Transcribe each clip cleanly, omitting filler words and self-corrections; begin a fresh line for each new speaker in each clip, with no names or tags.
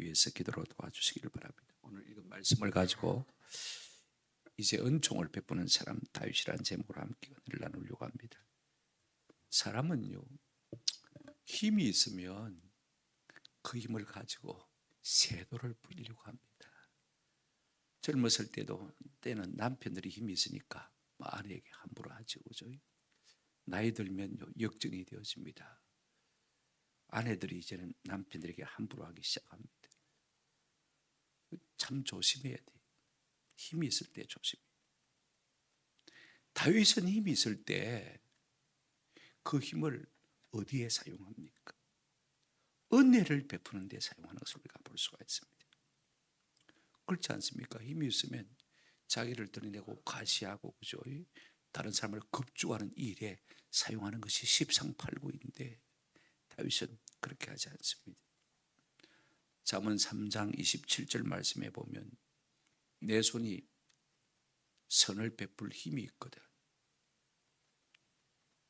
위해서 기도로 도와주시기를 바랍니다. 오늘 읽은 말씀을 가지고 이제 은총을 베푸는 사람 다윗이라는 제목으로 함께 은혜를 나누려고 합니다. 사람은요, 힘이 있으면 그 힘을 가지고 세도를 부리려고 합니다. 젊었을 때는 남편들이 힘이 있으니까 아내에게 함부로 하죠, 그죠? 나이 들면요, 역정이 되어집니다. 아내들이 이제는 남편들에게 함부로 하기 시작합니다. 참 조심해야 돼요. 힘이 있을 때 조심해요. 다윗은 힘이 있을 때 그 힘을 어디에 사용합니까? 은혜를 베푸는 데 사용하는 것을 우리가 볼 수가 있습니다. 그렇지 않습니까? 힘이 있으면 자기를 드러내고 과시하고, 그죠? 다른 사람을 겁주하는 일에 사용하는 것이 십상팔구인데 다윗은 그렇게 하지 않습니다. 잠언 3장 27절 말씀에 보면 내 손이 선을 베풀 힘이 있거든.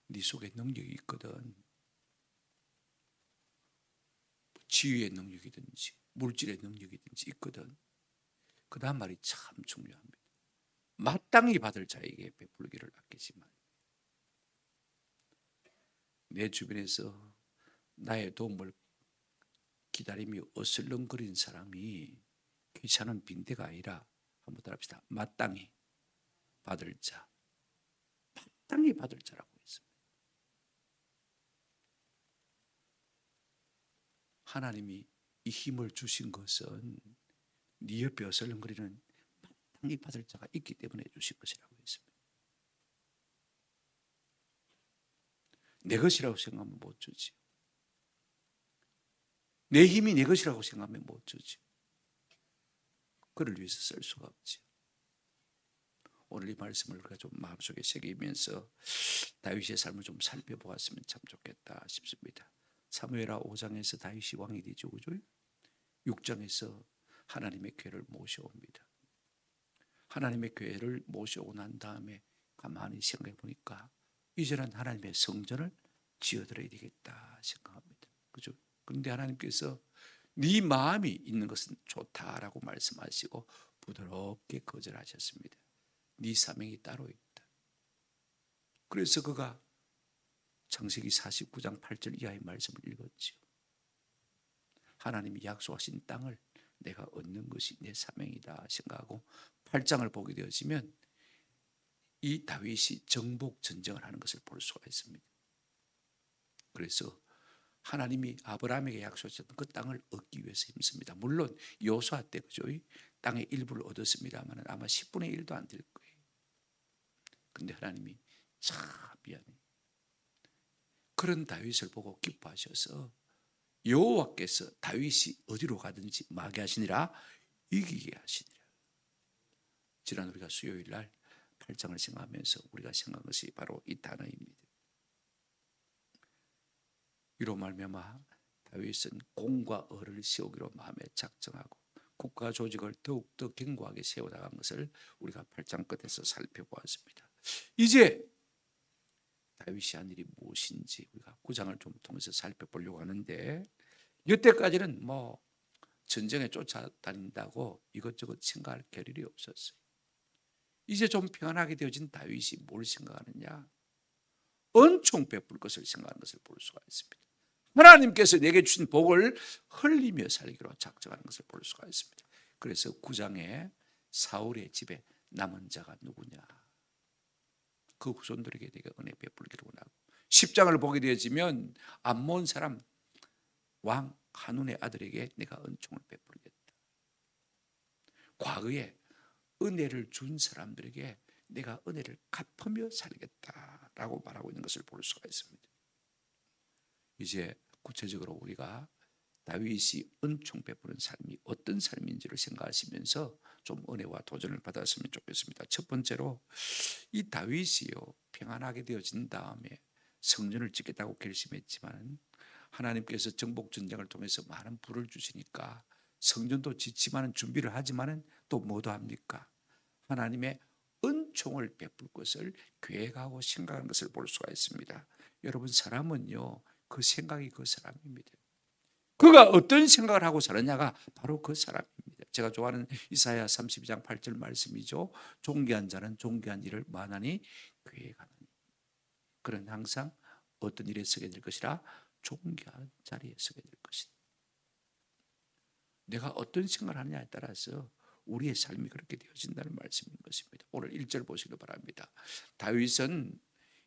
네 속에 능력이 있거든. 지휘의 능력이든지 물질의 능력이든지 있거든. 그 다음 말이 참 중요합니다. 마땅히 받을 자에게 베풀기를 아끼지만 내 주변에서 나의 도움을 기다리며 어슬렁거리는 사람이 귀찮은 빈대가 아니라 한번 따라합시다. 마땅히 받을 자, 마땅히 받을 자라고 했습니다. 하나님이 이 힘을 주신 것은 네 옆에 어슬렁거리는 마땅히 받을 자가 있기 때문에 주신 것이라고 했습니다. 내 것이라고 생각하면 못 주지. 내 힘이 내 것이라고 생각하면 못 주지. 그를 위해서 쓸 수가 없지. 오늘 이 말씀을 좀 마음속에 새기면서 다윗의 삶을 좀 살펴보았으면 참 좋겠다 싶습니다. 사무엘하 5장에서 다윗이 왕이 되죠, 그죠? 6장에서 하나님의 교회를 모셔옵니다. 하나님의 교회를 모셔오고 난 다음에 가만히 생각해 보니까 이제는 하나님의 성전을 지어드려야 되겠다 생각합니다. 그죠? 그런데 하나님께서 네 마음이 있는 것은 좋다라고 말씀하시고 부드럽게 거절하셨습니다. 네 사명이 따로 있다. 그래서 그가 창세기 49장 8절 이하의 말씀을 읽었죠. 하나님이 약속하신 땅을 내가 얻는 것이 내 사명이다 생각하고 8장을 보게 되어지면 이 다윗이 정복 전쟁을 하는 것을 볼 수가 있습니다. 그래서 하나님이 아브라함에게 약속하셨던 그 땅을 얻기 위해서 힘씁니다. 물론 여호수아 때 그죠? 땅의 일부를 얻었습니다만 아마 10분의 1도 안 될 거예요. 근데 하나님이 참 미안해. 그런 다윗을 보고 기뻐하셔서 여호와께서 다윗이 어디로 가든지 마게 하시니라 이기게 하시니라. 지난 우리가 수요일 날 8장을 생각하면서 우리가 생각한 것이 바로 이 단어입니다. 이로 말미암아 다윗은 공과 의를 세우기로 마음에 작정하고 국가 조직을 더욱더 견고하게 세워나간 것을 우리가 8장 끝에서 살펴보았습니다. 이제 다윗이 한 일이 무엇인지 우리가 9장을 좀 통해서 살펴보려고 하는데 이때까지는 전쟁에 쫓아다닌다고 이것저것 생각할 겨를이 없었어요. 이제 좀 평안하게 되어진 다윗이 뭘 생각하느냐? 은총 베풀 것을 생각하는 것을 볼 수가 있습니다. 하나님께서 내게 주신 복을 흘리며 살기로 작정하는 것을 볼 수가 있습니다. 그래서 9장에 사울의 집에 남은 자가 누구냐? 그 후손들에게 내가 은혜 베풀기로 원하고 10장을 보게 되어지면 암몬 사람 왕 한운의 아들에게 내가 은총을 베풀겠다. 과거에 은혜를 준 사람들에게 내가 은혜를 갚으며 살겠다라고 말하고 있는 것을 볼 수가 있습니다. 이제 구체적으로 우리가 다윗이 은총 베푸는 삶이 어떤 삶인지를 생각하시면서 좀 은혜와 도전을 받았으면 좋겠습니다. 첫 번째로 이 다윗이요 평안하게 되어진 다음에 성전을 짓겠다고 결심했지만 하나님께서 정복 전쟁을 통해서 많은 부를 주시니까 성전도 짓지만은 준비를 하지만은 또 뭐도 합니까? 하나님의 은총을 베풀 것을 계획하고 생각하는 것을 볼 수가 있습니다. 여러분 사람은요 그 생각이 그 사람입니다. 그가 어떤 생각을 하고 살았냐가 바로 그 사람입니다. 제가 좋아하는 이사야 32장 8절 말씀이죠. 존귀한 자는 존귀한 일을 만하니 계획하는. 그는 항상 어떤 일에 서게 될 것이라? 존귀한 자리에 서게 될 것이다. 내가 어떤 생각을 하느냐에 따라서 우리의 삶이 그렇게 되어진다는 말씀인 것입니다. 오늘 1절 보시기 바랍니다. 다윗은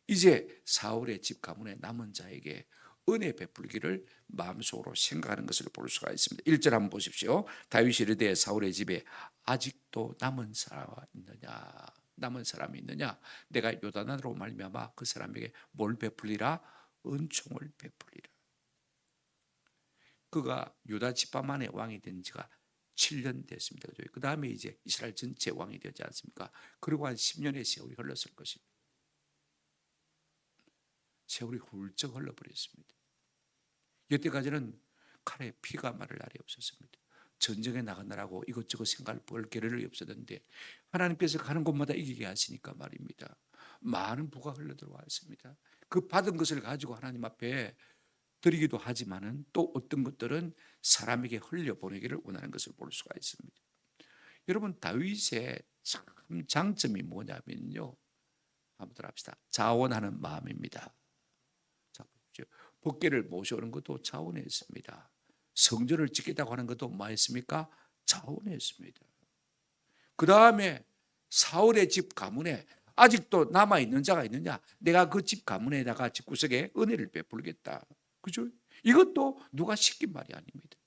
이제 사울의 집 가문의 남은 자에게 은혜 베풀기를 마음속으로 생각하는 것을 볼 수가 있습니다. 1절 한번 보십시오. 다윗이 이르되 사울의 집에 아직도 남은 사람이 있느냐? 남은 사람이 있느냐? 내가 요단으로 말미암아 그 사람에게 뭘 베풀리라? 은총을 베풀리라. 그가 유다 지파만의 왕이 된 지가 7년 됐습니다. 그 다음에 이제 이스라엘 전체 왕이 되지 않습니까? 그리고 한 10년의 세월이 흘렀을 것입니다. 세월이 훌쩍 흘러버렸습니다. 여태까지는 칼에 피가 마를 날이 없었습니다. 전쟁에 나가느라고 이것저것 생각할 볼 겨를이 없었는데 하나님께서 가는 곳마다 이기게 하시니까 말입니다. 많은 부가 흘러들어왔습니다. 그 받은 것을 가지고 하나님 앞에 드리기도 하지만은 또 어떤 것들은 사람에게 흘려보내기를 원하는 것을 볼 수가 있습니다. 여러분, 다윗의 참 장점이 뭐냐면요, 한번 합시다. 자원하는 마음입니다. 자, 보십시오. 법궤를 모셔오는 것도 자원했습니다. 성전을 짓겠다고 하는 것도 뭐 했습니까? 자원했습니다. 그 다음에 사울의 집 가문에 아직도 남아있는 자가 있느냐? 내가 그 집 가문에다가 집구석에 은혜를 베풀겠다. 그죠? 이것도 누가 시킨 말이 아닙니다.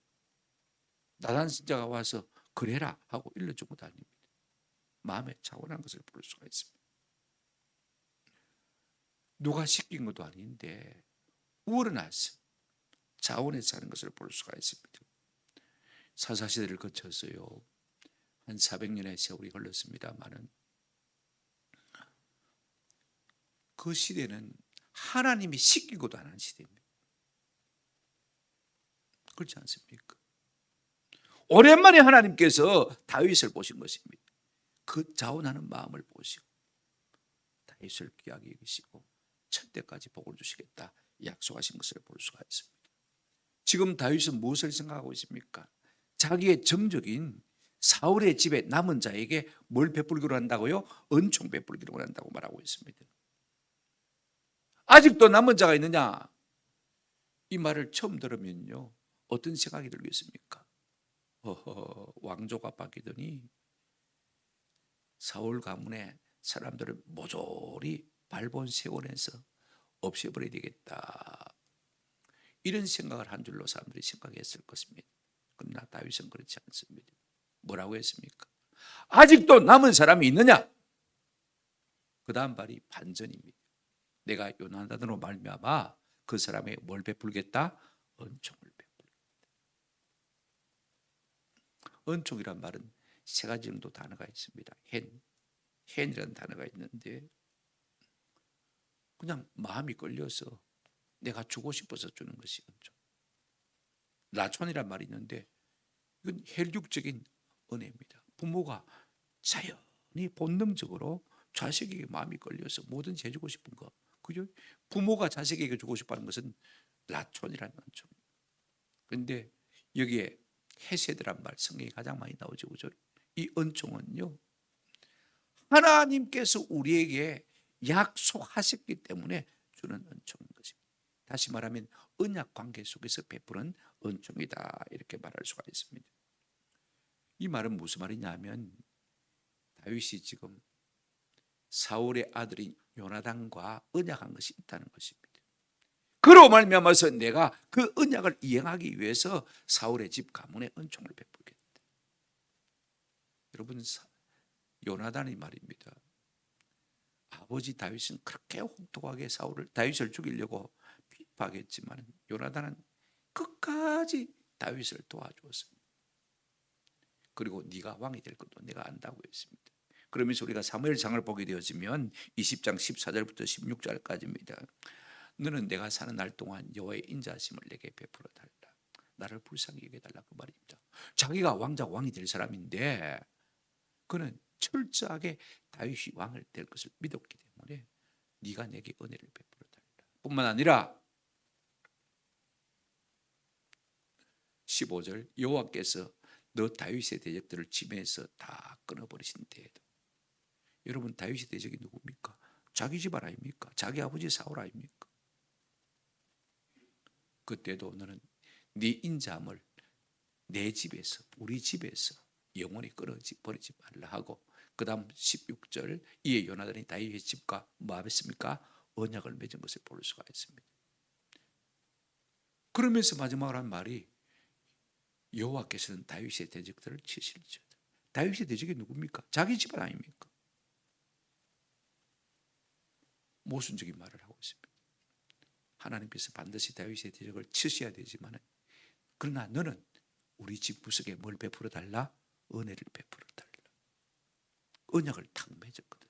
나단 선지자가 와서 그래라 하고 일러준 것도 아닙니다. 마음에 차원한 것을 볼 수가 있습니다. 누가 시킨 것도 아닌데 우러나서 자원해서 하는 것을 볼 수가 있습니다. 사사시대를 거쳐서요, 한 400년의 세월이 흘렀습니다마는 그 시대는 하나님이 시키고도 안 하는 시대입니다. 그렇지 않습니까? 오랜만에 하나님께서 다윗을 보신 것입니다. 그 자원하는 마음을 보시고 다윗을 귀하게 여기시고 천대까지 복을 주시겠다 약속하신 것을 볼 수가 있습니다. 지금 다윗은 무엇을 생각하고 있습니까? 자기의 정적인 사울의 집에 남은 자에게 뭘 베풀기로 한다고요? 은총 베풀기로 한다고 말하고 있습니다. 아직도 남은 자가 있느냐? 이 말을 처음 들으면요, 어떤 생각이 들겠습니까? 왕조가 바뀌더니 사울 가문의 사람들을 모조리 발본 세원해서 없애버려야 되겠다, 이런 생각을 한 줄로 사람들이 생각했을 것입니다. 그러나 다윗은 그렇지 않습니다. 뭐라고 했습니까? 아직도 남은 사람이 있느냐? 그 다음 말이 반전입니다. 내가 요나단으로 말미암아 그 사람에게 뭘 베풀겠다? 은총을 베풀겠다. 은총이란 말은 세 가지 정도 단어가 있습니다. 헨이라는 단어가 있는데 그냥 마음이 끌려서 내가 주고 싶어서 주는 것이 은총. 라촌이란 말이 있는데 이건 혈육적인 은혜입니다. 부모가 자연히 본능적으로 자식에게 마음이 끌려서 뭐든지 해주고 싶은 거, 그죠? 부모가 자식에게 주고 싶어하는 것은 라촌이라는 은총. 그런데 여기에 헤세드란 말 성경에 가장 많이 나오죠, 그죠? 이 은총은요, 하나님께서 우리에게 약속하셨기 때문에 주는 은총인 것입니다. 다시 말하면 언약 관계 속에서 베푸는 은총이다, 이렇게 말할 수가 있습니다. 이 말은 무슨 말이냐면 다윗이 지금 사울의 아들인 요나단과 언약한 것이 있다는 것입니다. 그로 말미암아서 내가 그 언약을 이행하기 위해서 사울의 집 가문에 은총을 베풀겠다. 여러분, 요나단이 말입니다. 아버지 다윗은 그렇게 혹독하게 다윗을 죽이려고 핍박했지만 요나단은 끝까지 다윗을 도와주었습니다. 그리고 네가 왕이 될 것도 내가 안다고 했습니다. 그러면서 우리가 사무엘상을 보게 되어지면 20장 14절부터 16절까지입니다. 너는 내가 사는 날 동안 여호와의 인자하심을 내게 베풀어 달라. 나를 불쌍히 여겨 달라, 그 말입니다. 자기가 왕이 될 사람인데 그는 철저하게 다윗이 왕을 될 것을 믿었기 때문에 네가 내게 은혜를 베풀어 달라. 뿐만 아니라 15절 여호와께서 너 다윗의 대적들을 침에서 다 끊어버리신 때에도. 여러분, 다윗의 대적이 누굽니까? 자기 집안 아닙니까? 자기 아버지 사울 아닙니까? 그때도 너는 네 인자함을 내 집에서, 우리 집에서 영원히 끊어버리지 말라 하고, 그 다음 16절 이에 요나단이 다윗의 집과 뭐 했습니까? 언약을 맺은 것을 볼 수가 있습니다. 그러면서 마지막으로 한 말이 여호와께서는 다윗의 대적들을 치실지어다. 다윗의 대적이 누굽니까? 자기 집안 아닙니까? 모순적인 말을 하고 있습니다. 하나님께서 반드시 다윗의 대적을 치셔야 되지만, 그러나 너는 우리 집 구석에 뭘 베풀어 달라? 은혜를 베풀어 달라. 언약을 탁 맺었거든.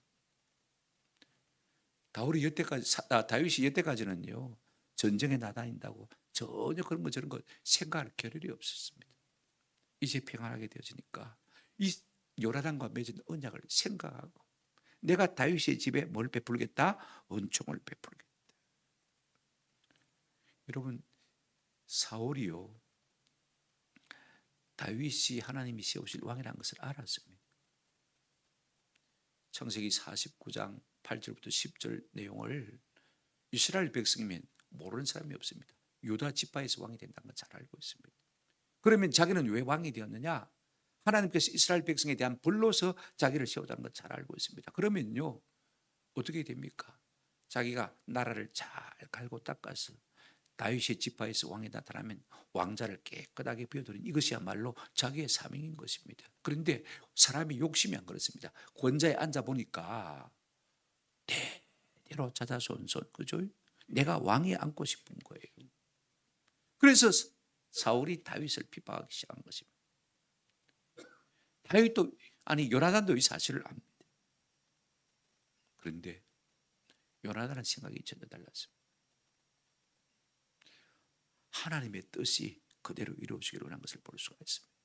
다윗이 여태까지는요, 전쟁에 나다닌다고 전혀 그런 거 저런 거 생각할 겨를이 없었습니다. 이제 평안하게 되어지니까 이 요나단과 맺은 언약을 생각하고, 내가 다윗의 집에 뭘 베풀겠다? 은총을 베풀겠다. 여러분, 사울이요, 다윗이 하나님이 세우실 왕이라는 것을 알았습니다. 창세기 49장 8절부터 10절 내용을 이스라엘 백성이면 모르는 사람이 없습니다. 유다 지파에서 왕이 된다는 걸 잘 알고 있습니다. 그러면 자기는 왜 왕이 되었느냐? 하나님께서 이스라엘 백성에 대한 불로서 자기를 세우자는 걸 잘 알고 있습니다. 그러면요, 어떻게 됩니까? 자기가 나라를 잘 갈고 닦아서 다윗의 지파에서 왕이 나타나면 왕자를 깨끗하게 비워드린, 이것이야말로 자기의 사명인 것입니다. 그런데 사람이 욕심이 안 그렇습니다. 권좌에 앉아보니까 대대로 자자손손, 그죠? 내가 왕에 앉고 싶은 거예요. 그래서 사울이 다윗을 핍박하기 시작한 것입니다. 다윗도, 요나단도 이 사실을 압니다. 그런데 요나단은 생각이 전혀 달랐습니다. 하나님의 뜻이 그대로 이루어지기로 한 것을 볼 수가 있습니다.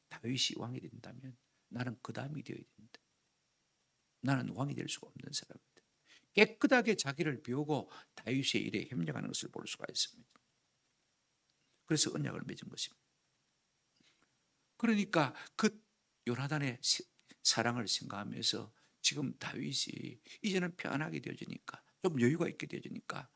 다윗이 왕이 된다면 나는 그 다음이 되어야 된다. 나는 왕이 될 수가 없는 사람이다. 깨끗하게 자기를 비우고 다윗의 일에 협력하는 것을 볼 수가 있습니다. 그래서 언약을 맺은 것입니다. 그러니까 그 요나단의 사랑을 생각하면서 지금 다윗이 이제는 편안하게 되어지니까, 좀 여유가 있게 되어지니까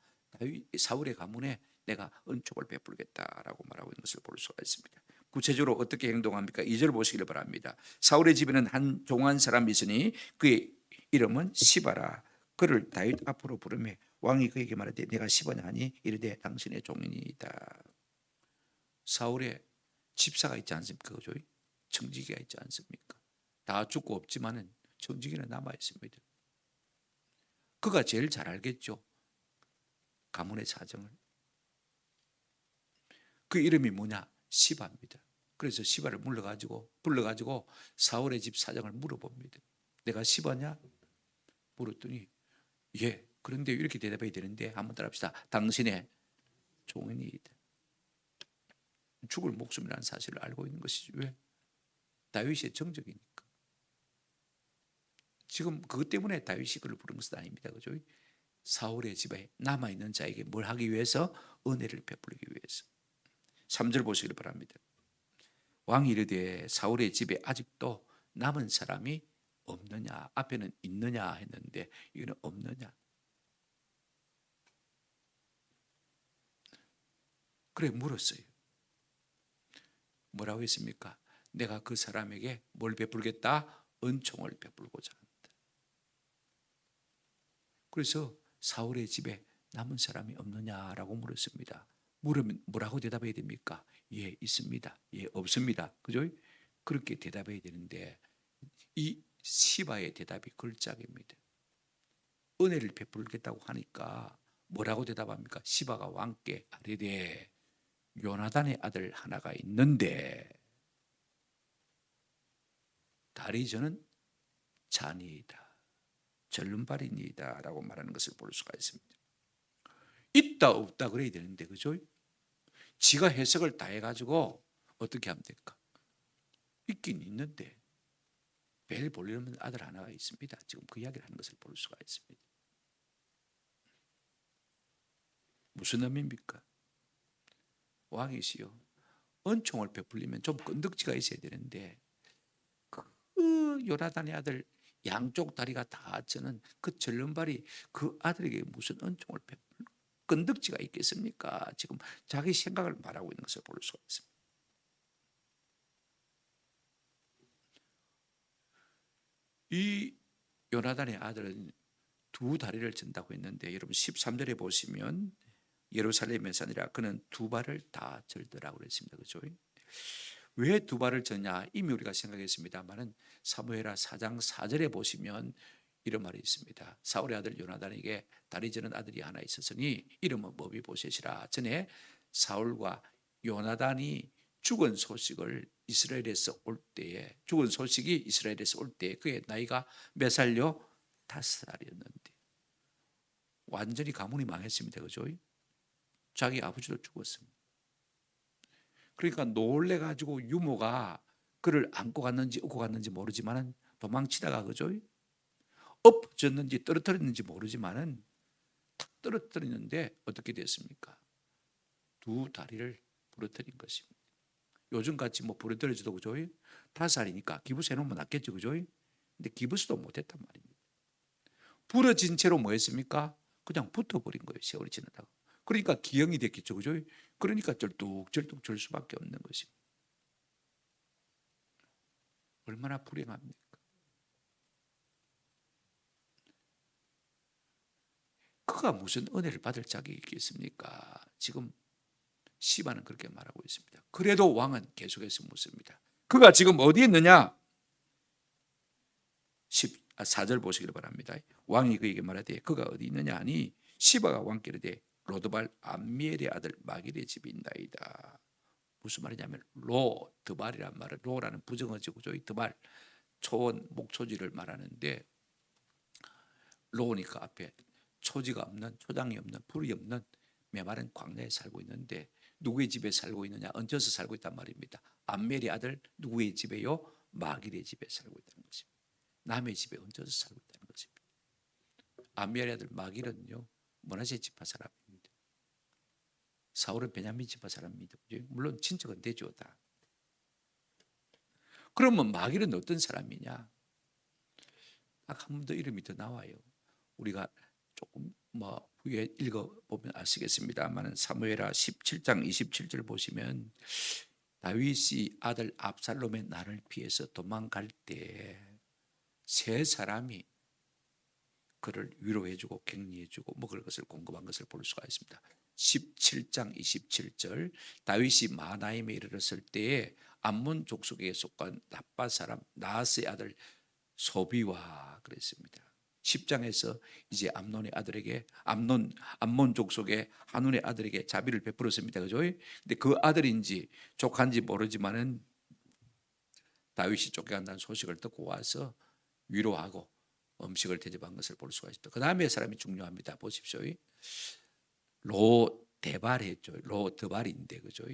사울의 가문에 내가 은총을 베풀겠다라고 말하고 있는 것을 볼 수가 있습니다. 구체적으로 어떻게 행동합니까? 2절 보시기를 바랍니다. 사울의 집에는 한 종한 사람이 있으니 그의 이름은 시바라. 그를 다윗 앞으로 부르매 왕이 그에게 말하되 내가 시바냐 하니 이르되 당신의 종이니이다. 사울의 집사가 있지 않습니까? 그죠? 청지기가 있지 않습니까? 다 죽고 없지만은 청지기는 남아 있습니다. 그가 제일 잘 알겠죠, 가문의 사정을. 그 이름이 뭐냐? 시바입니다. 그래서 시바를 불러가지고 사울의 집 사정을 물어봅니다. 내가 시바냐? 물었더니 예. 그런데 이렇게 대답해야 되는데 한번 따라합시다. 당신의 종이니이다. 죽을 목숨이라는 사실을 알고 있는 것이지. 왜? 다윗의 정적이니까. 지금 그것 때문에 다윗이 그를 부른 것은 아닙니다. 그죠? 사울의 집에 남아있는 자에게 뭘 하기 위해서? 은혜를 베풀기 위해서. 3절 보시길 바랍니다. 왕이 이르되 사울의 집에 아직도 남은 사람이 없느냐? 앞에는 있느냐 했는데 이거는 없느냐? 그래 물었어요. 뭐라고 했습니까? 내가 그 사람에게 뭘 베풀겠다? 은총을 베풀고자 한다. 그래서 사울의 집에 남은 사람이 없느냐라고 물었습니다. 물으면 뭐라고 대답해야 됩니까? 예, 있습니다. 예, 없습니다. 그죠? 그렇게 대답해야 되는데 이 시바의 대답이 걸작입니다. 은혜를 베풀겠다고 하니까 뭐라고 대답합니까? 시바가 왕께 아뢰되 요나단의 아들 하나가 있는데 다리 저는 잔이이다, 절름발이니이다 라고 말하는 것을 볼 수가 있습니다. 있다 없다 그래야 되는데, 그죠? 지가 해석을 다 해가지고 어떻게 하면 될까? 있긴 있는데 벨 볼리는 아들 하나가 있습니다. 지금 그 이야기를 하는 것을 볼 수가 있습니다. 무슨 의미입니까? 왕이시요, 은총을 베풀리면 좀 건덕지가 있어야 되는데 그 요나단의 아들 양쪽 다리가 다 저는 그 절름발이 그 아들에게 무슨 은총을 베풀 건덕지가 있겠습니까? 지금 자기 생각을 말하고 있는 것을 볼 수가 있습니다. 이 요나단의 아들은 두 다리를 전다고 했는데 여러분 13절에 보시면 예루살렘에서 아니라 그는 두 발을 다 절더라고 그랬습니다. 그죠? 왜 두 발을 졌냐? 이미 우리가 생각했습니다만은 사무엘하 4장 4절에 보시면 이런 말이 있습니다. 사울의 아들 요나단에게 다리 저는 아들이 하나 있었으니 이름은 머비보셋이라. 전에 사울과 요나단이 죽은 소식을 이스라엘에서 올 때에 죽은 소식이 이스라엘에서 올 때 그의 나이가 몇 살요? 5살이었는데 완전히 가문이 망했습니다. 그죠? 자기 아버지도 죽었습니다. 그러니까 놀래가지고 유모가 그를 안고 갔는지 업고 갔는지 모르지만은 도망치다가 그죠? 엎어졌는지 떨어뜨렸는지 모르지만은 탁 떨어뜨렸는데 어떻게 됐습니까? 두 다리를 부러뜨린 것입니다. 요즘같이 뭐 부러뜨려져도 그죠? 5살이니까 기부스 해놓으면 낫겠죠. 그죠? 근데 기부스도 못했단 말입니다. 부러진 채로 뭐 했습니까? 그냥 붙어버린 거예요. 세월이 지나다가. 그러니까 기형이 됐겠죠. 그죠? 그러니까 절뚝절뚝 절 수밖에 없는 것입니다. 얼마나 불행합니까? 그가 무슨 은혜를 받을 자격이 있겠습니까? 지금 시바는 그렇게 말하고 있습니다. 그래도 왕은 계속해서 묻습니다. 그가 지금 어디 있느냐? 4절 보시기를 바랍니다. 왕이 그에게 말하되 그가 어디 있느냐 하니 시바가 왕께 이르되 로드발 암미엘의 아들 마길의 집이 있나이다. 무슨 말이냐면 드발이란 말은 로라는 부정어죠. 드발 초원 목초지를 말하는데 로니까 앞에 초지가 없는 초장이 없는 불이 없는 메마른 광야에 살고 있는데 누구의 집에 살고 있느냐? 얹혀서 살고 있단 말입니다. 암멜의 아들 누구의 집에요? 마길의 집에 살고 있다는 것입니다. 남의 집에 얹혀서 살고 있다는 것입니다. 암멜의 아들 마길은요 머나세 지파 사람입니다. 사울은 베냐민 지파 사람입니다. 물론 친척은 되죠 다. 그러면 마길은 어떤 사람이냐? 딱 한 번 더 이름이 더 나와요. 우리가 조금 뭐 후에 읽어보면 아시겠습니다만 사무엘하 17장 27절 보시면 다윗이 아들 압살롬의 난을 피해서 도망갈 때 세 사람이 그를 위로해주고 격려해주고 먹을 것을 공급한 것을 볼 수가 있습니다. 17장 27절 다윗이 마나임에 이르렀을 때에 암몬 족속에 속한 나빠 사람 나하스의 아들 소비와 그랬습니다. 10장에서 이제 암논의 아들에게 암몬 족속의 한운의 아들에게 자비를 베풀었습니다. 그죠? 근데 그 아들인지 조카인지 모르지만은 다윗이 쫓겨간다는 소식을 듣고 와서 위로하고 음식을 대접한 것을 볼 수가 있습니다. 그 다음에 사람이 중요합니다. 보십시오. 로데발했죠. 로드발인데 그죠?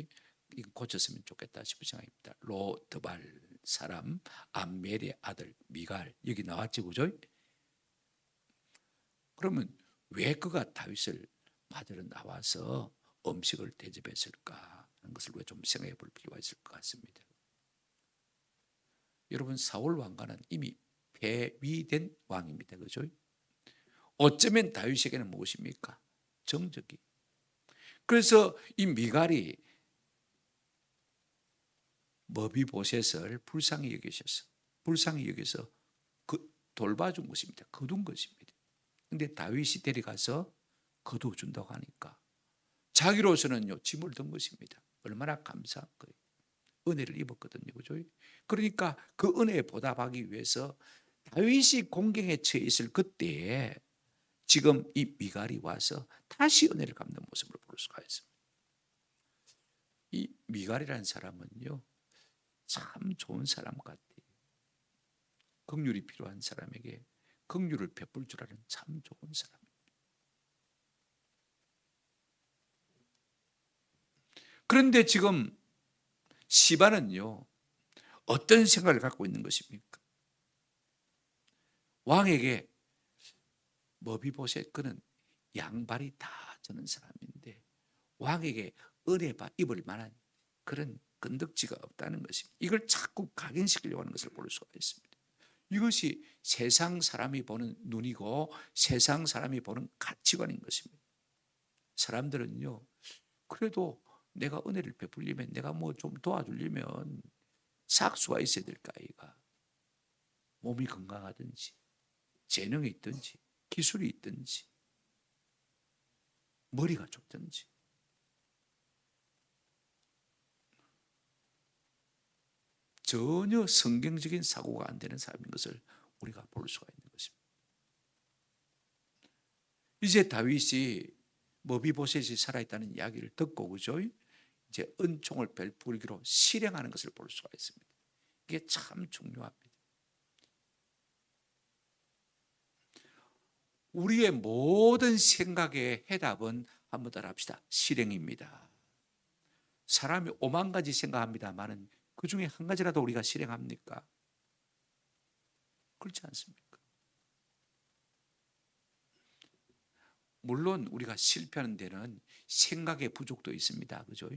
이거 고쳤으면 좋겠다 싶은 생각입니다. 로드발 사람 암멜의 아들 미갈 여기 나왔죠. 그죠? 그러면 왜 그가 다윗을 맞으러 나와서 음식을 대접했을까 하는 것을 좀 생각해 볼 필요가 있을 것 같습니다. 여러분 사울 왕과는 이미 폐위된 왕입니다. 그죠? 어쩌면 다윗에게는 무엇입니까? 정적이. 그래서 이 미갈이 머비보셋을 불쌍히 여기서 그 돌봐준 것입니다. 거둔 것입니다. 근데 다윗이 데려가서 거둬준다고 하니까 자기로서는요 짐을 든 것입니다. 얼마나 감사한 거예요. 은혜를 입었거든요. 그죠? 그러니까 그 은혜에 보답하기 위해서 다윗이 공경에 처해 있을 그때에 지금 이 미갈이 와서 다시 은혜를 갚는 모습을 볼 수가 있습니다. 이 미갈이라는 사람은요 참 좋은 사람 같아요. 긍휼이 필요한 사람에게 긍휼을 베풀 줄 아는 참 좋은 사람입니다. 그런데 지금 시바는요 어떤 생각을 갖고 있는 것입니까? 왕에게 머비보셋 그는 양발이 다 저는 사람인데 왕에게 은혜 입을 만한 그런 건덕지가 없다는 것입니다. 이걸 자꾸 각인시키려고 하는 것을 볼 수가 있습니다. 이것이 세상 사람이 보는 눈이고 세상 사람이 보는 가치관인 것입니다. 사람들은요, 그래도 내가 은혜를 베풀리면, 내가 뭐 좀 도와주려면 삭수가 있어야 될까 아이가. 몸이 건강하든지 재능이 있든지 기술이 있든지 머리가 좋든지. 전혀 성경적인 사고가 안 되는 사람인 것을 우리가 볼 수가 있는 것입니다. 이제 다윗이 머비보셋이 살아있다는 이야기를 듣고, 그죠? 이제 은총을 베풀기로 실행하는 것을 볼 수가 있습니다. 이게 참 중요합니다. 우리의 모든 생각의 해답은 한번 따라합시다. 실행입니다. 사람이 5만 가지 생각합니다만은 그 중에 한 가지라도 우리가 실행합니까? 그렇지 않습니까? 물론 우리가 실패하는 데는 생각의 부족도 있습니다. 그죠?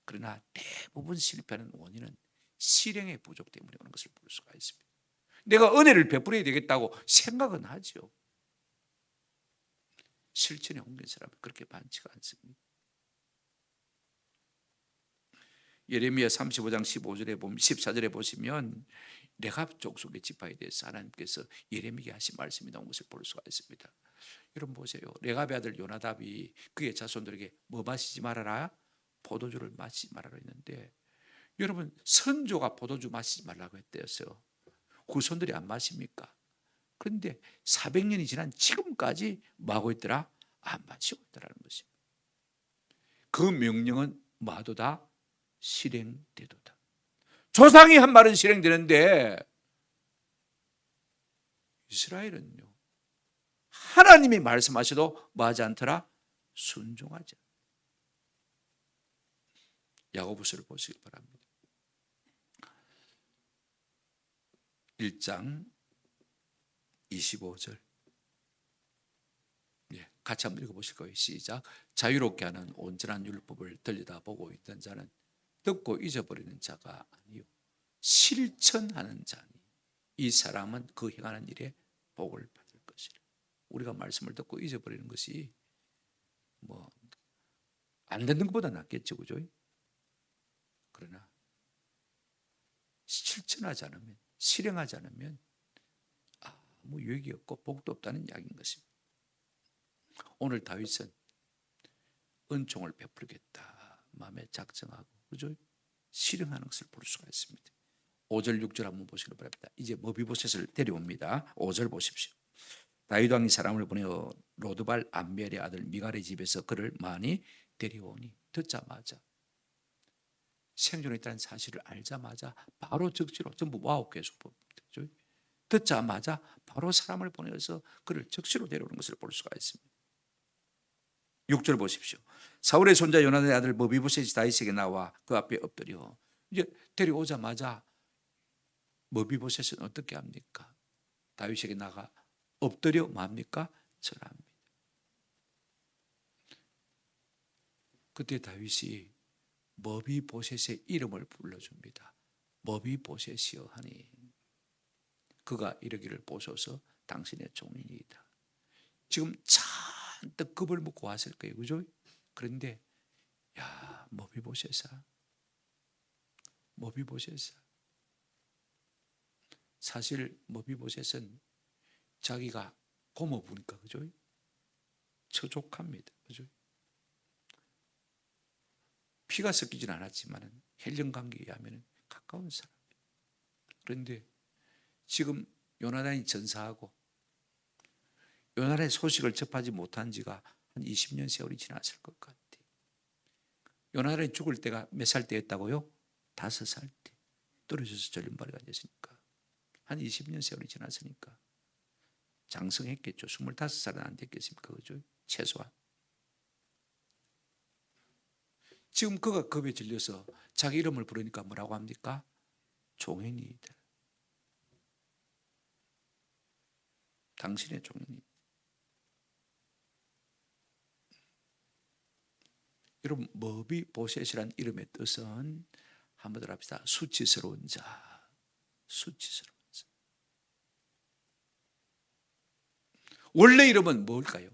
그러나 대부분 실패하는 원인은 실행의 부족 때문에 오는 것을 볼 수가 있습니다. 내가 은혜를 베풀어야 되겠다고 생각은 하죠. 실천에 옮긴 사람은 그렇게 많지가 않습니다. 예레미야 35장 15절에 보면 14절에 보시면 레갑 족속의 지파에 대해서 하나님께서 예레미야에게 하신 말씀이 나온 것을 볼 수가 있습니다. 여러분 보세요. 레갑의 아들 요나답이 그의 자손들에게 뭐 마시지 말아라? 포도주를 마시지 말아라 했는데, 여러분 선조가 포도주 마시지 말라고 했대요. 후손들이 안 마십니까? 그런데 400년이 지난 지금까지 뭐 하고 있더라? 안 마시고 있더라는 것입니다. 그 명령은 마도다 실행되도다. 조상이 한 말은 실행되는데 이스라엘은요, 하나님이 말씀하셔도 뭐 하지 않더라? 순종하지 않더라. 야고보서를 보시기 바랍니다. 1장 25절. 같이 한번 읽어보실 거예요. 시작. 자유롭게 하는 온전한 율법을 들여다보고 있던 자는 듣고 잊어버리는 자가 아니요 실천하는 자니 이 사람은 그 행하는 일에 복을 받을 것이라. 우리가 말씀을 듣고 잊어버리는 것이 뭐 안 듣는 것보다 낫겠죠, 그죠? 그러나 실천하지 않으면, 실행하지 않으면 아무 유익이 없고 복도 없다는 이야기인 것입니다. 오늘 다윗은 은총을 베풀겠다 마음에 작정하고, 그죠? 실행하는 것을 볼 수가 있습니다. 5절 6절 한번 보시기 바랍니다. 이제 머비보셋을 데려옵니다. 5절 보십시오. 다윗 왕이 사람을 보내어 로드발 암멜의 아들 미갈의 집에서 그를 많이 데려오니 듣자마자, 생존에 있다는 사실을 알자마자 바로 적시로, 전부 와옥계수 법입니다. 듣자마자 바로 사람을 보내서 그를 적시로 데려오는 것을 볼 수가 있습니다. 6절 보십시오. 사울의 손자 요나단의 아들 머비보셋이 다윗에게 나와 그 앞에 엎드려. 이제 데려오자마자 머비보셋은 어떻게 합니까? 다윗에게 나가 엎드려 뭡니까? 절합니다. 그때 다윗이 머비보셋의 이름을 불러줍니다. 머비보셋이여 하니 그가 이르기를 보소서 당신의 종이니이다. 지금 잔뜩 겁을 먹고 왔을 거예요, 그죠? 그런데 야, 머비보셋아, 머비보셋아. 사실 머비보셋은 자기가 고모부니까, 그죠? 처족합니다, 그죠? 피가 섞이진 않았지만 혈연 관계에 의하면 가까운 사람이에요. 그런데 지금 요나단이 전사하고 요나단의 소식을 접하지 못한 지가 한 20년 세월이 지났을 것 같아요. 요나단이 죽을 때가 몇 살 때였다고요? 5살 때. 떨어져서 전륜발이가 됐으니까 한 20년 세월이 지났으니까 장성했겠죠. 25살은 안 됐겠습니까? 그죠? 최소한. 지금 그가 겁에 질려서 자기 이름을 부르니까 뭐라고 합니까? 종인이다. 당신의 종인이. 여러분, 머비보셋이란 이름의 뜻은 한번 더 합시다. 수치스러운 자. 수치스러운 자. 원래 이름은 뭘까요?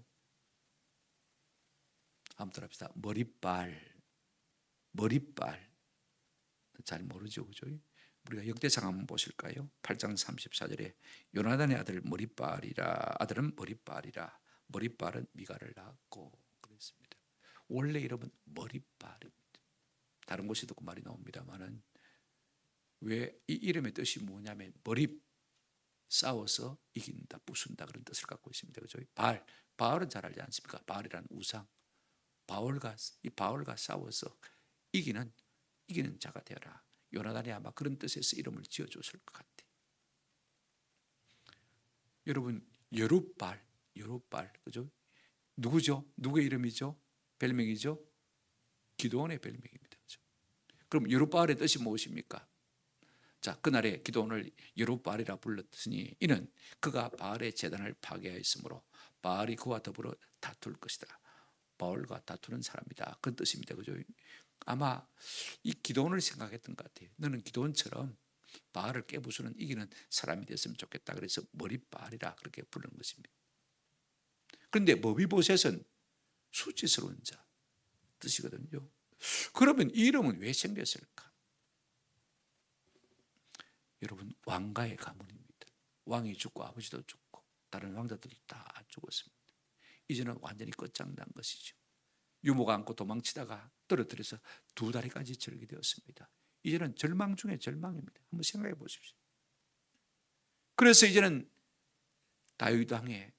한번 더 합시다. 머리빨. 머리빨. 잘 모르죠, 그죠? 우리가 역대상 한번 보실까요? 8장 34절에 요나단의 아들 머리빨이라, 아들은 머리빨이라, 머리빨은 미가를 낳았고 그랬습니다. 원래 이름은 머리빨입니다. 다른 곳에도 그 말이 나옵니다만은 왜 이 이름의 뜻이 뭐냐면 머리 싸워서 이긴다, 부순다 그런 뜻을 갖고 있습니다. 그죠? 바알은 잘 알지 않습니까? 바알이라는 우상. 바울과 싸워서 이기는 자가 되어라. 요나단이 아마 그런 뜻에서 이름을 지어줬을 것 같아요. 여러분, 여룻발, 그죠? 누구죠? 누구의 이름이죠? 별명이죠? 기드온의 별명입니다. 그죠? 그럼 여룻발의 뜻이 무엇입니까? 자, 그날에 기드온을 여룻발이라 불렀으니 이는 그가 바알의 제단을 파괴하였으므로 바알이 그와 더불어 다툴 것이다. 바울과 다투는 사람이다. 그런 뜻입니다. 그죠? 아마 이 기드온을 생각했던 것 같아요. 너는 기드온처럼 바알을 깨부수는 이기는 사람이 됐으면 좋겠다. 그래서 머리바알이라 그렇게 부르는 것입니다. 그런데 머비보셋은 수치스러운 자 뜻이거든요. 그러면 이 이름은 왜 생겼을까? 여러분, 왕가의 가문입니다. 왕이 죽고 아버지도 죽고 다른 왕자들도 다 죽었습니다. 이제는 완전히 끝장난 것이죠. 유모가 안고 도망치다가 떨어뜨려서 두 다리까지 절게 되었습니다. 이제는 절망 중에 절망입니다. 한번 생각해 보십시오. 그래서 이제는 다윗 왕의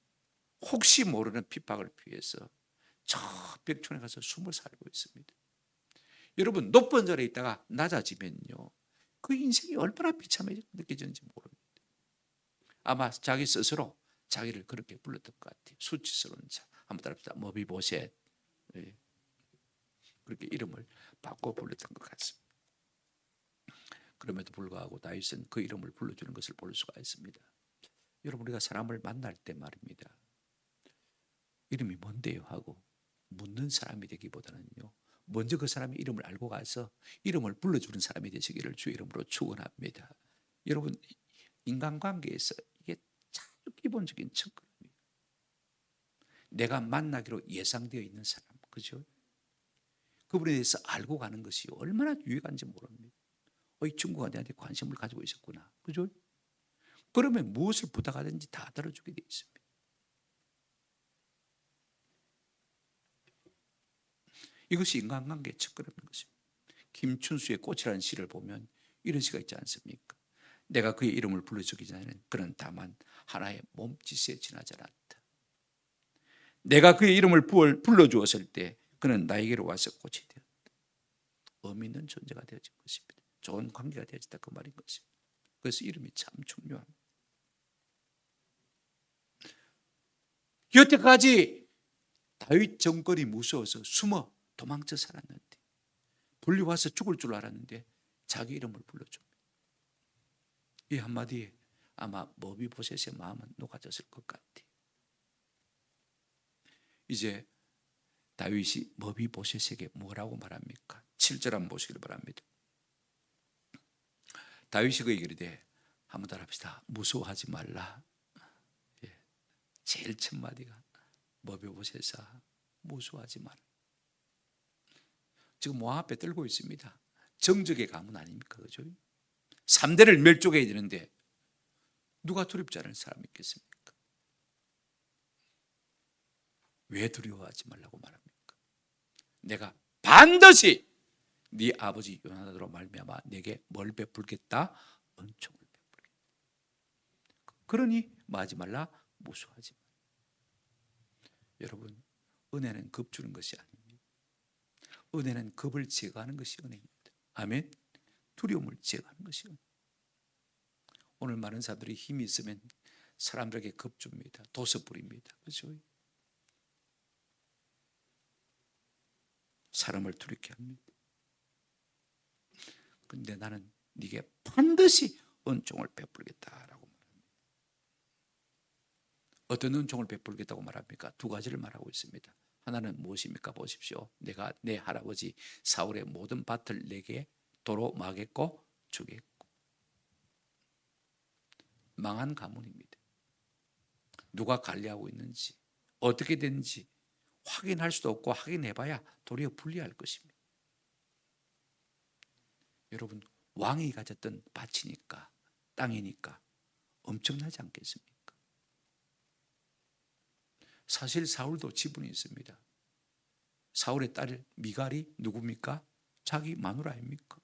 혹시 모르는 핍박을 피해서 저 벽촌에 가서 숨을 살고 있습니다. 여러분, 높은 자리에 있다가 낮아지면요, 그 인생이 얼마나 비참해 느껴지는지 모릅니다. 아마 자기 스스로 자기를 그렇게 불렀던 것 같아요. 수치스러운 자. 한번 따라합시다. 머비보셋. 네. 그렇게 이름을 바꿔 불렀던 것 같습니다. 그럼에도 불구하고 다윗은 그 이름을 불러주는 것을 볼 수가 있습니다. 여러분, 우리가 사람을 만날 때 말입니다, 이름이 뭔데요? 하고 묻는 사람이 되기보다는요, 먼저 그 사람의 이름을 알고 가서 이름을 불러주는 사람이 되시기를 주의 이름으로 축원합니다. 여러분, 인간관계에서 이게 참 기본적인 측근입니다. 내가 만나기로 예상되어 있는 사람, 그죠? 그분에 대해서 알고 가는 것이 얼마나 유익한지 모릅니다. 이 친구가 내한테 관심을 가지고 있었구나, 그죠? 그러면 무엇을 부탁하든지 다 들어주게 되어 있습니다. 이것이 인간관계의 측근인 것입니다. 김춘수의 꽃이라는 시를 보면 이런 시가 있지 않습니까? 내가 그의 이름을 불러주기 전에는 그는 다만 하나의 몸짓에 지나지 않았다. 내가 그의 이름을 불러주었을 때 그는 나에게로 와서 꽃이 되었다. 의미 있는 존재가 되어진 것입니다. 좋은 관계가 되어졌다, 그 말인 것입니다. 그래서 이름이 참 중요합니다. 여태까지 다윗 정권이 무서워서 숨어 도망쳐 살았는데, 불려와서 죽을 줄 알았는데 자기 이름을 불러줍니다. 이 한마디에 아마 머비보셋의 마음은 녹아졌을 것 같아요. 이제 다윗이 머비보셋에게 뭐라고 말합니까? 7절 한번 보시길 바랍니다. 다윗이 그에게 이르되, 한번 따라합시다. 무서워하지 말라. 제일 첫 마디가 머비보셋아, 무서워하지 마라. 지금 모압에 떨고 있습니다. 정적의 가문 아닙니까? 그죠? 3대를 멸족해야 되는데 누가 두렵지 않은 사람이 있겠습니까? 왜 두려워하지 말라고 말합니까? 내가 반드시 네 아버지 요나단으로 말미암아 내게 뭘 베풀겠다? 은총을 베풀겠다. 그러니 뭐하지 말라? 무서워하지 말라. 여러분, 은혜는 겁주는 것이 아닙니다. 은혜는 겁을 제거하는 것이 은혜입니다. 아멘. 두려움을 제거하는 것이 은혜. 오늘 많은 사람들이 힘이 있으면 사람들에게 겁줍니다. 도서 부립니다. 그렇죠? 사람을 두렵게 합니다. 그런데 나는 네게 반드시 은총을 베풀겠다라고 말합니다. 어떤 은총을 베풀겠다고 말합니까? 두 가지를 말하고 있습니다. 하나는 무엇입니까? 보십시오. 내가 내 할아버지 사울의 모든 밭을 내게 도로 마겠고 주겠고. 망한 가문입니다. 누가 관리하고 있는지 어떻게 되는지 확인할 수도 없고 확인해봐야 도리어 불리할 것입니다. 여러분, 왕이 가졌던 밭이니까, 땅이니까 엄청나지 않겠습니까? 사실 사울도 지분이 있습니다. 사울의 딸 미갈이 누굽니까? 자기 마누라 아닙니까?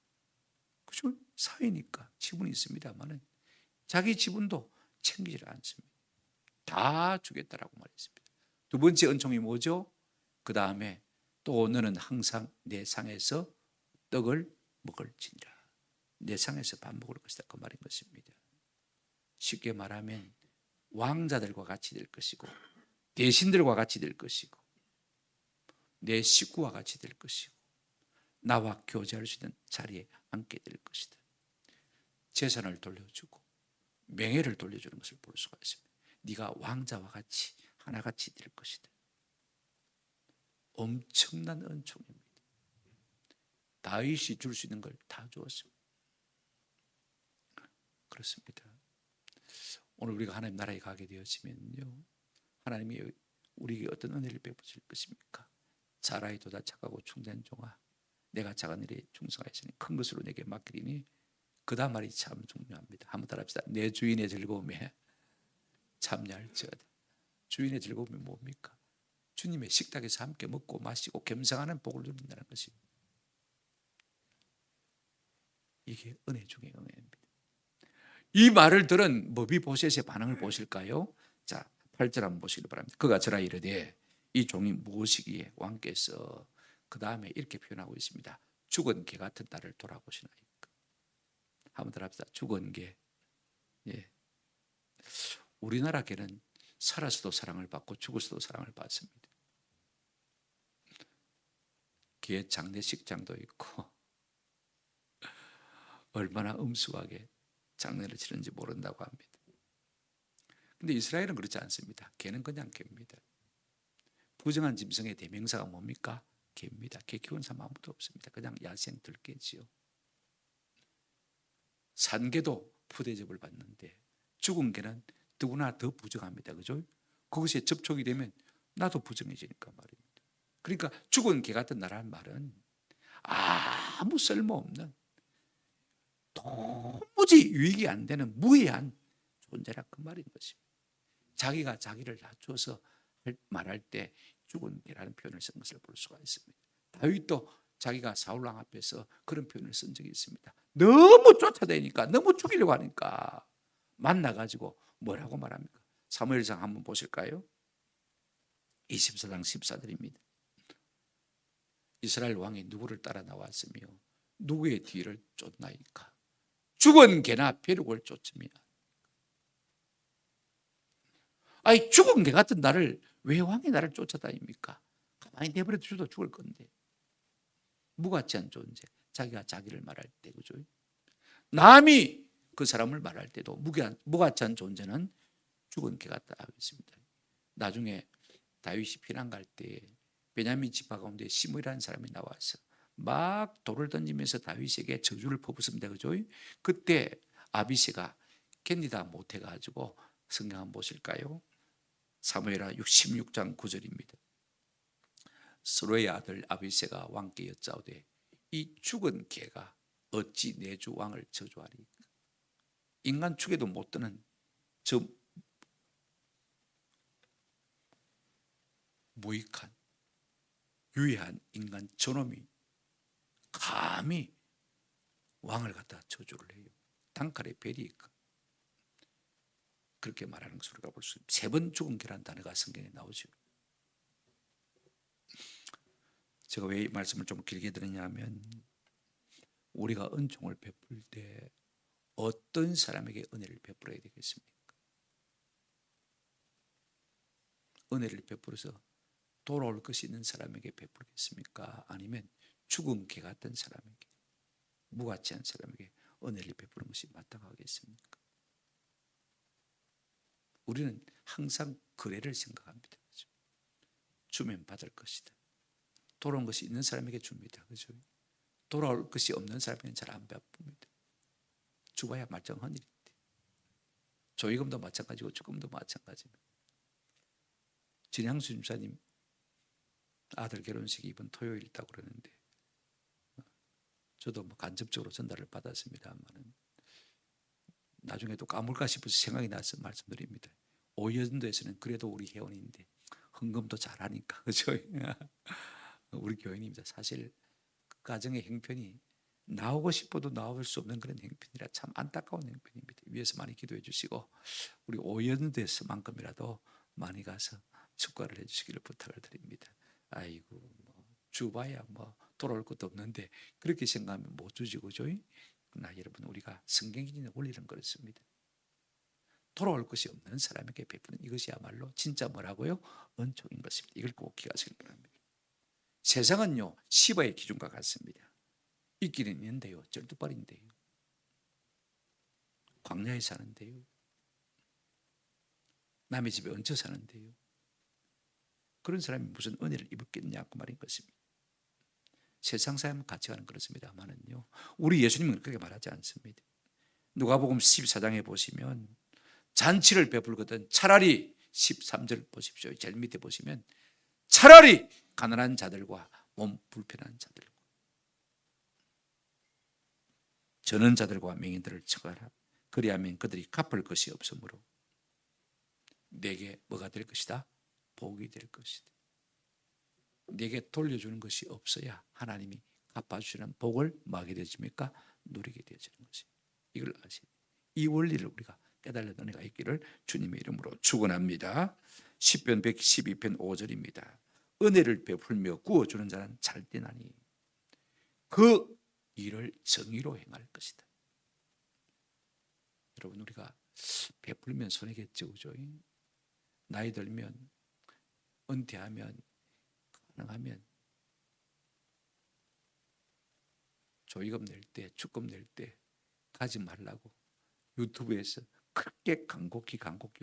그죠? 사위니까 지분이 있습니다만은 자기 지분도 챙기지 않습니다. 다 주겠다라고 말했습니다. 두 번째 은총이 뭐죠? 그 다음에 또 너는 항상 내 상에서 떡을 먹을지니라. 내 상에서 밥 먹을 것이다, 그 말인 것입니다. 쉽게 말하면 왕자들과 같이 될 것이고 대신들과 같이 될 것이고 내 식구와 같이 될 것이고 나와 교제할 수 있는 자리에 앉게 될 것이다. 재산을 돌려주고 명예를 돌려주는 것을 볼 수가 있습니다. 네가 왕자와 같이 하나같이 될 것이다. 엄청난 은총입니다. 다윗이 줄 수 있는 걸 다 주었습니다. 그렇습니다. 오늘 우리가 하나님 나라에 가게 되었으면요, 하나님이 우리에게 어떤 은혜를 베푸실 것입니까? 자라이도다 착하고 충된 종아, 내가 작은 일에 충성하였으니 큰 것으로 내게 맡기리니. 그 다음 말이 참 중요합니다. 한번 따라합시다. 내 주인의 즐거움에 참여할지어다. 주인의 즐거움이 뭡니까? 주님의 식탁에서 함께 먹고 마시고 겸상하는 복을 누린다는 것입니다. 이게 은혜 중에 은혜입니다. 이 말을 들은 머비보셋의 반응을 보실까요? 자, 8절 한번 보시기 바랍니다. 그가 저라 이르되 이 종이 무엇이기에 왕께서 그 다음에 이렇게 표현하고 있습니다. 죽은 개 같은 나를 돌아보시나이까. 한번 더 합시다. 죽은 개. 예. 우리나라 개는 살아서도 사랑을 받고 죽어서도 사랑을 받습니다. 개 장례식장도 있고 얼마나 엄숙하게 장례를 치는지 모른다고 합니다. 근데 이스라엘은 그렇지 않습니다. 개는 그냥 개입니다. 부정한 짐승의 대명사가 뭡니까? 개입니다. 개 키우는 사람 아무도 없습니다. 그냥 야생 들개지요. 산개도 푸대접을 받는데 죽은 개는 누구나 더 부정합니다. 그죠? 그것에 접촉이 되면 나도 부정해지니까 말입니다. 그러니까 죽은 개 같은 나라는 말은 아무 쓸모없는, 도무지 유익이 안 되는 무해한 존재라 그 말인 것입니다. 자기가 자기를 낮춰서 말할 때 죽은 개라는 표현을 쓴 것을 볼 수가 있습니다. 다윗도 자기가 사울왕 앞에서 그런 표현을 쓴 적이 있습니다. 너무 쫓아다니니까, 너무 죽이려고 하니까 만나가지고 뭐라고 말합니까? 사무엘상 한번 보실까요? 24장 14절입니다. 이스라엘 왕이 누구를 따라 나왔으며 누구의 뒤를 쫓나이까? 죽은 개나 벼룩을 쫓으며. 아니, 죽은 개 같은 나를 왜 왕이 나를 쫓아다닙니까? 가만히 내버려 두셔도 죽을 건데. 무가치 한 존재, 자기가 자기를 말할 때, 그죠? 남이 그 사람을 말할 때도 무가치 한 존재는 죽은 개 같다 하겠습니다. 나중에 다윗이 피난 갈 때 베냐민 지파 가운데 시므이라는 사람이 나와서 막 돌을 던지면서 다윗에게 저주를 퍼붓습니다. 그죠? 그때 아비새가 견디다 못해가지고 성경 한번 보실까요? 사무엘하 16장 9절입니다. 스로의 아들 아비새가 왕께 여짜오되 이 죽은 개가 어찌 내 주 왕을 저주하리까? 인간 축에도 못 드는 저 무익한 유해한 인간 저놈이 감히 왕을 갖다 저주를 해요. 단칼에 베리까. 그렇게 말하는 것을 우리가 볼 수 있습니다. 3번 죽은 개라는 단어가 성경에 나오죠. 제가 왜 이 말씀을 좀 길게 드리냐면 우리가 은총을 베풀 때 어떤 사람에게 은혜를 베풀어야 되겠습니까? 은혜를 베풀어서 돌아올 것이 있는 사람에게 베풀겠습니까? 아니면 죽은 개 같은 사람에게, 무가치한 사람에게 은혜를 베푸는 것이 마땅하겠습니까? 우리는 항상 그래를 생각합니다. 그렇죠? 주면 받을 것이다. 돌아온 것이 있는 사람에게 줍니다. 그렇죠? 돌아올 것이 없는 사람은 잘 안 베풉니다. 죽어야 말짱한 일인데. 조의금도 마찬가지고 죽음도 마찬가지입니다. 진향수 집사님 아들 결혼식이 이번 토요일 있다고 그러는데 저도 간접적으로 전달을 받았습니다만 나중에 또 까물까 싶어서 생각이 나서 말씀드립니다. 오연도에서는 그래도 우리 회원인데 헌금도 잘하니까 그죠? 우리 교인입니다. 사실 그 가정의 형편이 나오고 싶어도 나올 수 없는 그런 형편이라 참 안타까운 형편입니다. 위에서 많이 기도해 주시고 우리 오연도에서만큼이라도 많이 가서 축가를 해주시기를 부탁을 드립니다. 아이고 주봐야 돌아올 것도 없는데 그렇게 생각하면 못 주지 그죠? 그러나 여러분 우리가 성경이 있는 원리는 그렇습니다. 돌아올 것이 없는 사람에게 베푸는 이것이야말로 진짜 뭐라고요? 은총인 것입니다. 이걸 꼭 기억하시길 바랍니다. 세상은요 시바의 기준과 같습니다. 있기는 있는데요 쩔뚝발인데요 광야에 사는데요 남의 집에 얹혀 사는데요 그런 사람이 무슨 은혜를 입었겠냐고 말인 것입니다. 세상 사람 가치관은 그렇습니다만은요 우리 예수님은 그렇게 말하지 않습니다. 누가복음 14장에 보시면 잔치를 베풀거든 차라리 13절 보십시오. 제일 밑에 보시면 차라리 가난한 자들과 몸 불편한 자들과 저는 자들과 맹인들을 처하라. 그리하면 그들이 갚을 것이 없으므로 내게 뭐가 될 것이다? 복이 될 것이다. 내게 돌려주는 것이 없어야 하나님이 갚아주시는 복을 뭐하게 되십니까? 누리게 되어지는 것입니다. 이걸 아시죠? 이 원리를 우리가 깨달는 은혜가 있기를 주님의 이름으로 축원합니다. 시편 112편 5절입니다. 은혜를 베풀며 구워주는 자는 잘되나니 그 일을 정의로 행할 것이다. 여러분 우리가 베풀면 손해겠죠, 그죠? 나이 들면 은퇴하면 가능하면 조의금 낼 때, 축금 낼 때 가지 말라고 유튜브에서 그렇게 간곡히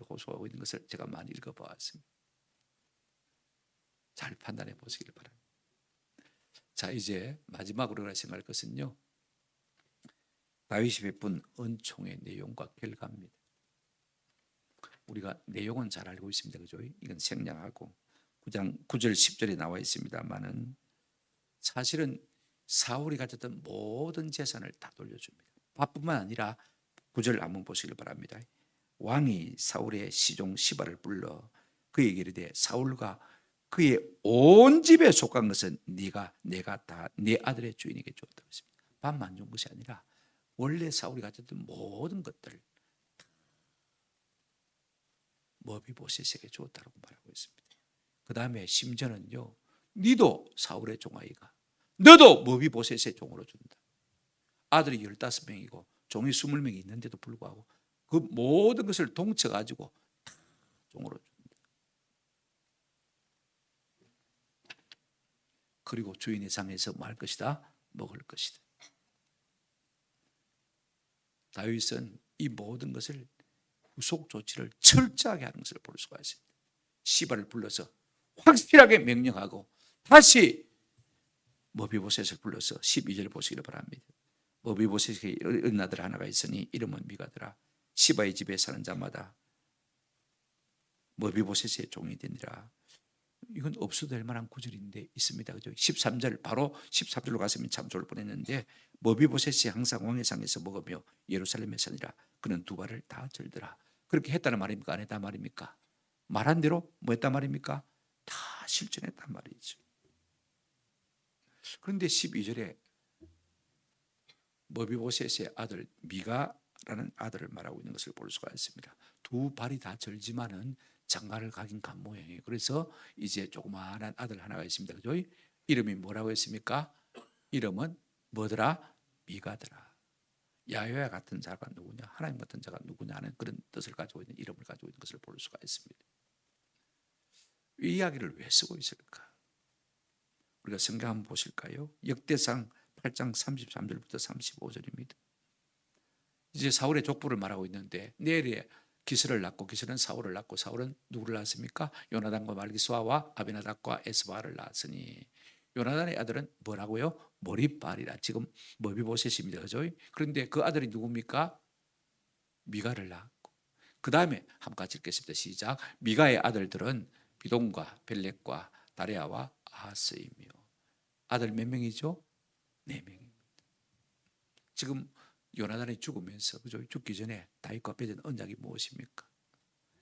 호소하고 있는 것을 제가 많이 읽어보았습니다. 잘 판단해 보시길 바랍니다. 자, 이제 마지막으로 생각할 것은요 다윗이 베푼 은총의 내용과 결과입니다. 우리가 내용은 잘 알고 있습니다. 그죠? 이건 생략하고 9장 9절 10절에 나와 있습니다만은 사실은 사울이 가졌던 모든 재산을 다 돌려줍니다. 밥뿐만 아니라 9절 한번 보시길 바랍니다. 왕이 사울의 시종 시바를 불러 그에게 이르되 사울과 그의 온 집에 속한 것은 내가 다 내 아들의 주인에게 주었다고 했습니다. 밥만 준 것이 아니라 원래 사울이 가졌던 모든 것들을 머비보셋에게 주었다고 말하고 있습니다. 그 다음에 심지어는요 니도 사울의 종아이가 너도 머비보셋의 종으로 준다. 아들이 15명이고 종이 20명이 있는데도 불구하고 그 모든 것을 동쳐가지고 종으로 준다. 그리고 주인의 상에서 뭐 할 것이다? 먹을 것이다. 다윗은 이 모든 것을 후속 조치를 철저하게 하는 것을 볼 수가 있습니다. 시바를 불러서 확실하게 명령하고 다시 머비보셋을 불러서 12절 보시기를 바랍니다. 머비보셋의 어린 아들 하나가 있으니 이름은 미가더라. 시바의 집에 사는 자마다 머비보셋의 종이 되니라. 이건 없어도 될 만한 구절인데 있습니다. 그죠? 13절 바로 13절로 갔으면 참 좋을 뻔했는데 머비보셋이 항상 왕의 상에서 먹으며 예루살렘에 사니라. 그는 두 발을 다 절더라. 그렇게 했다는 말입니까? 안 했단 말입니까? 말한 대로 뭐 했단 말입니까? 다 실천했단 말이죠. 그런데 12절에 머비보셋의 아들 미가라는 아들을 말하고 있는 것을 볼 수가 있습니다. 두 발이 다 절지만은 장가를 가긴 간 모양이에요. 그래서 이제 조그마한 아들 하나가 있습니다. 그죠? 이름이 뭐라고 했습니까? 이름은 뭐더라? 미가더라. 야훼와 같은 자가 누구냐? 하나님 같은 자가 누구냐 하는 그런 뜻을 가지고 있는 이름을 가지고 있는 것을 볼 수가 있습니다. 이 이야기를 왜 쓰고 있을까? 우리가 성경 한번 보실까요? 역대상 8장 33절부터 35절입니다. 이제 사울의 족보를 말하고 있는데 내일에 기스를 낳고 기스는 사울을 낳고 사울은 누구를 낳았습니까? 요나단과 말기수아와 아비나답과 에스바를 낳았으니 요나단의 아들은 뭐라고요? 머리빨이라. 지금 머비보셋입니다. 그죠? 그런데 그 아들이 누굽니까? 미가를 낳았고, 그 다음에 한번 같이 읽겠습니다. 시작. 미가의 아들들은 비동과 벨렉과 다레아와 아하스이며. 아들 몇 명이죠? 4명입니다. 지금 요나단이 죽으면서, 그죠? 죽기 전에 다윗과 맺은 언약이 무엇입니까?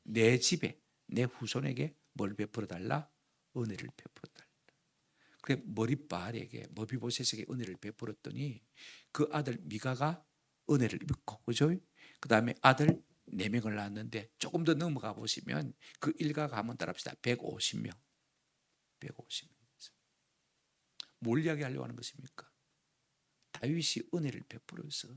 내 집에, 내 후손에게 뭘 베풀어 달라? 은혜를 베풀어 달라. 그래, 머리빨에게, 머비보셋에게 은혜를 베풀었더니 그 아들 미가가 은혜를 입고, 그죠? 그 다음에 아들 4명을 낳았는데, 조금 더 넘어가 보시면 그 일가가 한번 따라합시다. 150명. 150명. 뭘 이야기하려고 하는 것입니까? 다윗이 은혜를 베풀어서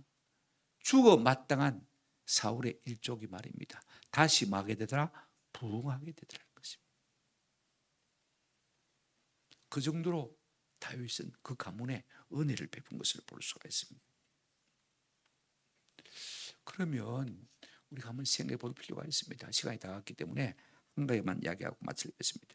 죽어 마땅한 사울의 일족이 말입니다. 다시 뭐 하게 되더라? 부흥하게 되더라는 것입니다. 그 정도로 다윗은 그 가문에 은혜를 베푼 것을 볼 수가 있습니다. 그러면 우리가 한번 생각해 볼 필요가 있습니다. 시간이 다 갔기 때문에 한 가지만 이야기하고 마치겠습니다.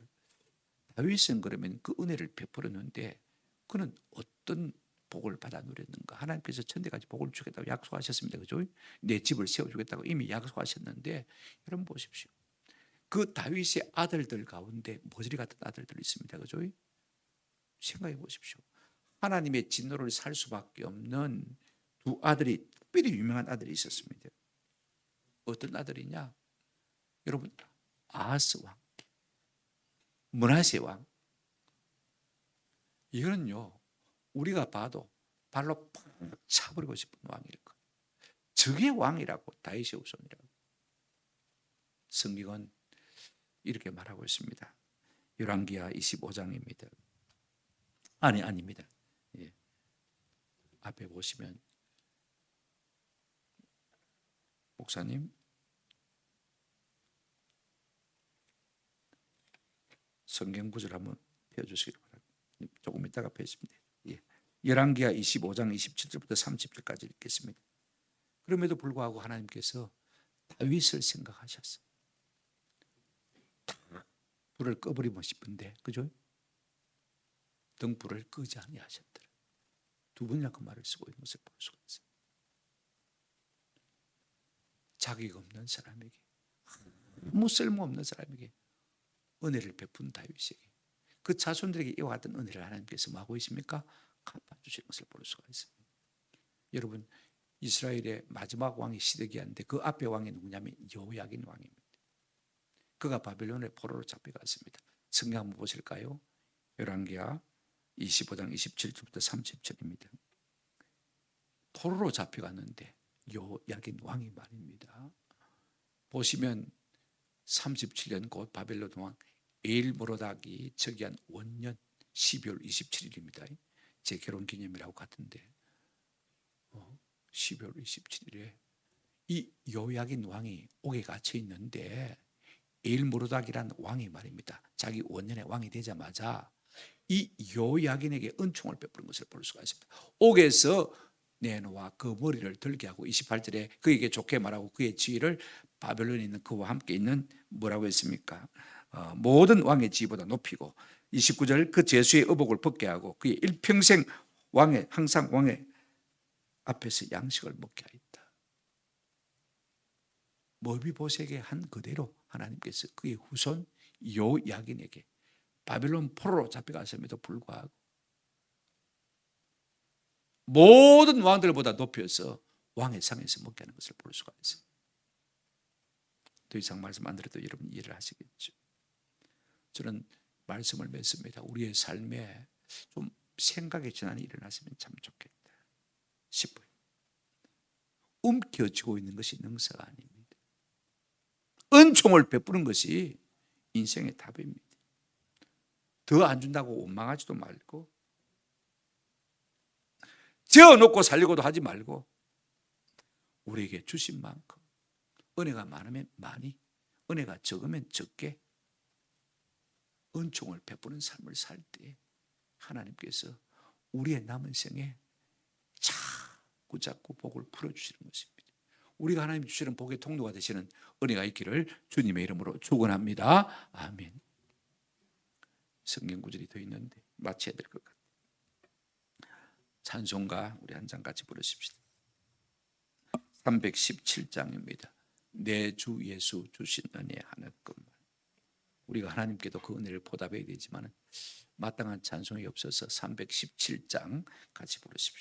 다윗은 그러면 그 은혜를 베풀었는데 그는 어떤 복을 받아 누렸는가? 하나님께서 천대까지 복을 주겠다고 약속하셨습니다. 그죠? 내 집을 세워주겠다고 이미 약속하셨는데, 여러분 보십시오. 그 다윗의 아들들 가운데 머저리 같은 아들들이 있습니다. 그죠? 생각해 보십시오. 하나님의 진노를 살 수밖에 없는 두 아들이, 특별히 유명한 아들이 있었습니다. 어떤 아들이냐? 여러분, 아하스 왕, 므낫세 왕. 이거는요, 우리가 봐도 발로 팍 차버리고 싶은 왕일 거예요. 적의 왕이라고, 다윗의 후손이라고. 성경은 이렇게 말하고 있습니다. 열왕기하 25장입니다. 아닙니다. 예. 앞에 보시면 목사님, 성경 구절 한번 펴주시기 바랍니다. 조금 이따가 펴십니다. 예. 열왕기하 25장 27절부터 30절까지 읽겠습니다. 그럼에도 불구하고 하나님께서 다윗을 생각하셨어요. 불을 꺼버리고 싶은데, 그죠? 등불을 끄지 아니하셨더라. 두 번이나 그 말을 쓰고 있는 것을 볼 수가 있어요. 자격 없는 사람에게, 아무 쓸모없는 사람에게 은혜를 베푼 다윗에게, 그 자손들에게 이와 같은 은혜를 하나님께서 뭐 하고 있습니까? 갚아주시는 것을 볼 수가 있습니다. 여러분, 이스라엘의 마지막 왕이 시드기야인데 그 앞에 왕이 누구냐면 여호야긴 왕입니다. 그가 바벨론의 포로로 잡혀갔습니다. 성경 한번 보실까요? 열왕기하 25장 27절부터 30절입니다. 포로로 잡혀갔는데 여호야긴 왕이 말입니다. 보시면 37년 곧 바벨론 왕 에일모로닥이 즉위한 원년 12월 27일입니다. 제 결혼기념이라고 같은데 12월 27일에 이 여호야긴 왕이 옥에 갇혀 있는데 에일모로닥이란 왕이 말입니다. 자기 원년에 왕이 되자마자 이 여호야긴에게 은총을 베푸는 것을 볼 수가 있습니다. 옥에서 내놓아 그 머리를 들게 하고 28절에 그에게 좋게 말하고 그의 지위를 바벨론에 있는 그와 함께 있는 뭐라고 했습니까? 모든 왕의 지위보다 높이고 29절 그 제수의 의복을 벗게 하고 그의 일평생 왕의 항상 왕의 앞에서 양식을 먹게 하였다. 머비보셋에게 한 그대로 하나님께서 그의 후손 여호야긴에게 바벨론 포로로 잡혀갔음에도 불구하고 모든 왕들보다 높여서 왕의 상에서 먹게 하는 것을 볼 수가 있습니다. 더 이상 말씀 안 드려도 여러분 이해를 하시겠죠. 저는 말씀을 맺습니다. 우리의 삶에 좀 생각의 전환이 일어났으면 참 좋겠다 싶어요. 움켜쥐고 있는 것이 능사가 아닙니다. 은총을 베푸는 것이 인생의 답입니다. 더 안 준다고 원망하지도 말고, 재어놓고 살려고도 하지 말고, 우리에게 주신 만큼 은혜가 많으면 많이, 은혜가 적으면 적게 은총을 베푸는 삶을 살 때 하나님께서 우리의 남은 생에 자꾸 복을 풀어주시는 것입니다. 우리가 하나님 주시는 복의 통로가 되시는 은혜가 있기를 주님의 이름으로 축원합니다. 아멘. 성경 구절이 더 있는데 마쳐야 될 것 같아요. 찬송가 우리 한 장 같이 부르십시다. 317장입니다. 내 주 예수 주신 은혜 하나뿐만. 우리가 하나님께도 그 은혜를 보답해야 되지만 마땅한 찬송이 없어서 317장 같이 부르십시다.